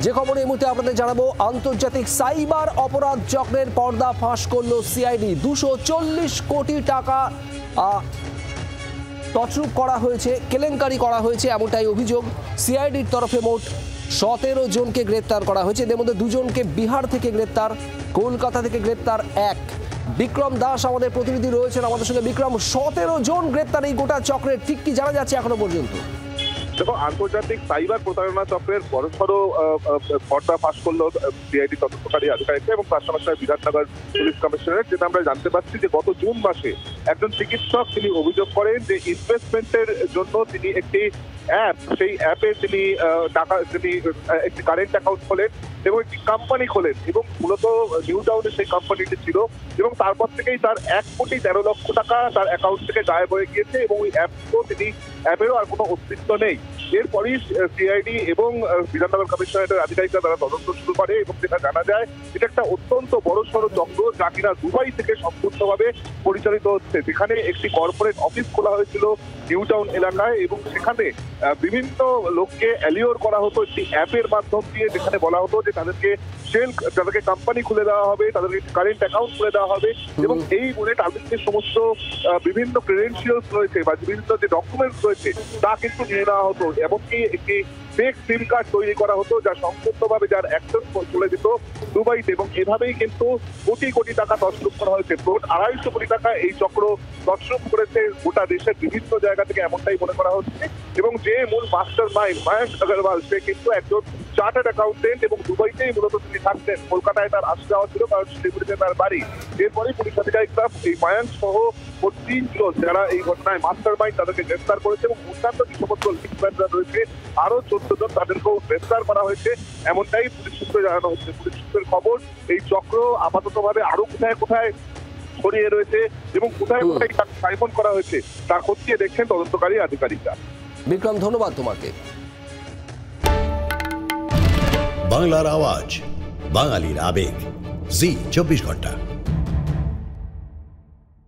যে খবরে এই মুহূর্তে আপনাদের জানাবো, আন্তর্জাতিক সাইবার অপরাধ চক্রের পর্দা ফাঁস করল সিআইডি। 240 কোটি টাকা তছরূপ করা হয়েছে, কেলেঙ্কারি করা হয়েছে, এমনটাই অভিযোগ। সিআইডির তরফে মোট 17 জনকে গ্রেপ্তার করা হয়েছে। এদের মধ্যে 2 জনকে বিহার থেকে গ্রেপ্তার, কলকাতা থেকে গ্রেপ্তার 1। বিক্রম দাস আমাদের প্রতিনিধি রয়েছেন আমাদের সঙ্গে। বিক্রম, 17 জন গ্রেপ্তার এই গোটা চক্রের, ঠিক কি জানা যাচ্ছে এখনো পর্যন্ত? দেখো, আন্তর্জাতিক সাইবার প্রতারণা চক্রের বড়সড় পর্দা ফাঁস করলো সিআইডি তদন্তকারী আধিকারিকরা এবং তার সঙ্গে বিধাননগর পুলিশ কমিশনারের। যেটা আমরা জানতে পারছি যে গত জুন মাসে একজন চিকিৎসক তিনি অভিযোগ করেন যে ইনভেস্টমেন্টের জন্য তিনি একটি অ্যাপ, সেই অ্যাপে তিনি একটি কারেন্ট অ্যাকাউন্ট খোলেন এবং একটি কোম্পানি খোলেন এবং মূলত নিউ টাউনে সেই কোম্পানিটি ছিল এবং তারপর থেকেই তার 1,13,00,000 টাকা তার অ্যাকাউন্ট থেকে গায়েব হয়ে গিয়েছে এবং ওই অ্যাপেরও আর কোনো অস্তিত্ব নেই। এরপরই সিআইডি এবং বিধাননগর কমিশনারেটের আধিকারিকরা তারা তদন্ত শুরু করে এবং যেটা জানা যায় এটা একটা অত্যন্ত বড়সড় চক্র, যা কিনা দুবাই থেকে সম্পূর্ণভাবে পরিচালিত হচ্ছে। যেখানে একটি কর্পোরেট অফিস খোলা হয়েছিল নিউ টাউন এলাকায় এবং সেখানে বিভিন্ন লোককে অ্যালিওর করা হতো একটি অ্যাপের মাধ্যম দিয়ে, যেখানে বলা হতো যে তাদেরকে কোম্পানি খুলে দেওয়া হবে, তাদেরকে কারেন্ট অ্যাকাউন্ট খুলে দেওয়া হবে এবং এই বলে তাদের যে সমস্ত বিভিন্ন ক্রেডেনশিয়ালস রয়েছে বা বিভিন্ন যে ডকুমেন্টস রয়েছে তা কিন্তু নিয়ে নেওয়া হতো। এমনকি একটি ফেক সিম কার্ড তৈরি করা হতো যা সম্পূর্ণভাবে যার অ্যাক্সেস চলে যেত দুবাইতে এবং এভাবেই কিন্তু কোটি কোটি টাকা তছরূপ করা হয়েছে। মোট 250 কোটি টাকা এই চক্র তছরূপ করেছে গোটা দেশের বিভিন্ন জায়গা থেকে, এমনটাই মনে করা হচ্ছে। এবং যে মূল মাস্টার মাইন্ড মায়াঙ্ক আগরওয়াল, সে কিন্তু একজন চার্টার্ড অ্যাকাউন্টেন্ট এবং দুবাইতেই মূলত তিনি থাকতেন। কলকাতায় তার আসা যাওয়া ছিল কারণ শিলিগুড়িতে তার বাড়ি। এরপরে পুলিশ আধিকারিকরা এই মায়াঙ্ক সহ 3 জন যারা এই ঘটনায় মাস্টার মাইন্ড তাদেরকে গ্রেফতার করেছে এবং অন্যান্য যে সমস্ত লিঙ্কম্যানরা রয়েছে আরো 14 জন তাদেরকেও গ্রেফতার করা হয়েছে, এমনটাই পুলিশ সূত্রে জানানো হচ্ছে। পুলিশ সূত্রের খবর, এই চক্র আপাততভাবে আরো কোথায় কোথায় ছড়িয়ে রয়েছে এবং কোথায় কোথায় সাইফন করা হয়েছে তা খতিয়ে দেখছেন তদন্তকারী আধিকারিকরা। বিক্রম, ধন্যবাদ তোমাকে। বাংলার আওয়াজ, বাঙালির আবেগ, জি 24 ঘন্টা।